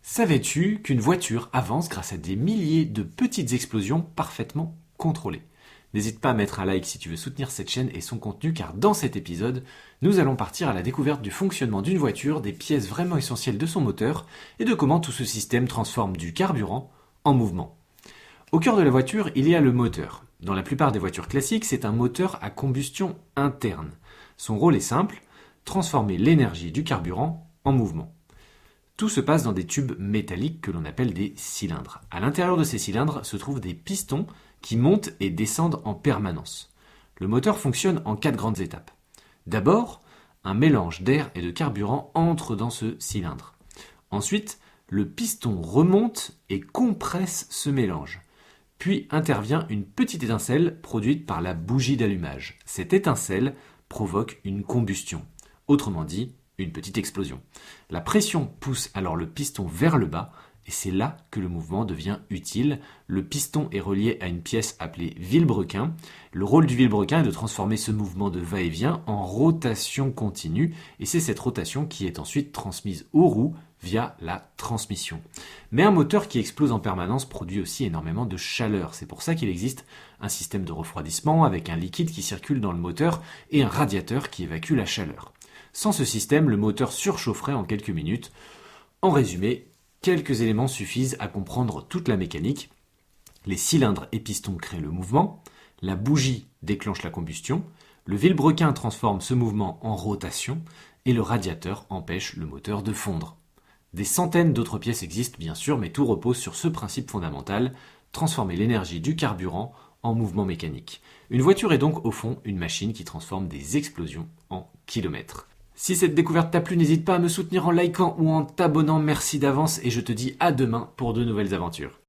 Savais-tu qu'une voiture avance grâce à des milliers de petites explosions parfaitement contrôlées? N'hésite pas à mettre un like si tu veux soutenir cette chaîne et son contenu, car dans cet épisode, nous allons partir à la découverte du fonctionnement d'une voiture, des pièces vraiment essentielles de son moteur et de comment tout ce système transforme du carburant en mouvement. Au cœur de la voiture, il y a le moteur. Dans la plupart des voitures classiques, c'est un moteur à combustion interne. Son rôle est simple, transformer l'énergie du carburant en mouvement. Tout se passe dans des tubes métalliques que l'on appelle des cylindres. À l'intérieur de ces cylindres se trouvent des pistons qui montent et descendent en permanence. Le moteur fonctionne en 4 grandes étapes. D'abord, un mélange d'air et de carburant entre dans ce cylindre. Ensuite, le piston remonte et compresse ce mélange. Puis intervient une petite étincelle produite par la bougie d'allumage. Cette étincelle provoque une combustion. Autrement dit, une petite explosion. La pression pousse alors le piston vers le bas et c'est là que le mouvement devient utile. Le piston est relié à une pièce appelée vilebrequin. Le rôle du vilebrequin est de transformer ce mouvement de va-et-vient en rotation continue et c'est cette rotation qui est ensuite transmise aux roues via la transmission. Mais un moteur qui explose en permanence produit aussi énormément de chaleur. C'est pour ça qu'il existe un système de refroidissement avec un liquide qui circule dans le moteur et un radiateur qui évacue la chaleur. Sans ce système, le moteur surchaufferait en quelques minutes. En résumé, quelques éléments suffisent à comprendre toute la mécanique. Les cylindres et pistons créent le mouvement, la bougie déclenche la combustion, le vilebrequin transforme ce mouvement en rotation et le radiateur empêche le moteur de fondre. Des centaines d'autres pièces existent bien sûr, mais tout repose sur ce principe fondamental, transformer l'énergie du carburant en mouvement mécanique. Une voiture est donc au fond une machine qui transforme des explosions en kilomètres. Si cette découverte t'a plu, n'hésite pas à me soutenir en likant ou en t'abonnant, merci d'avance et je te dis à demain pour de nouvelles aventures.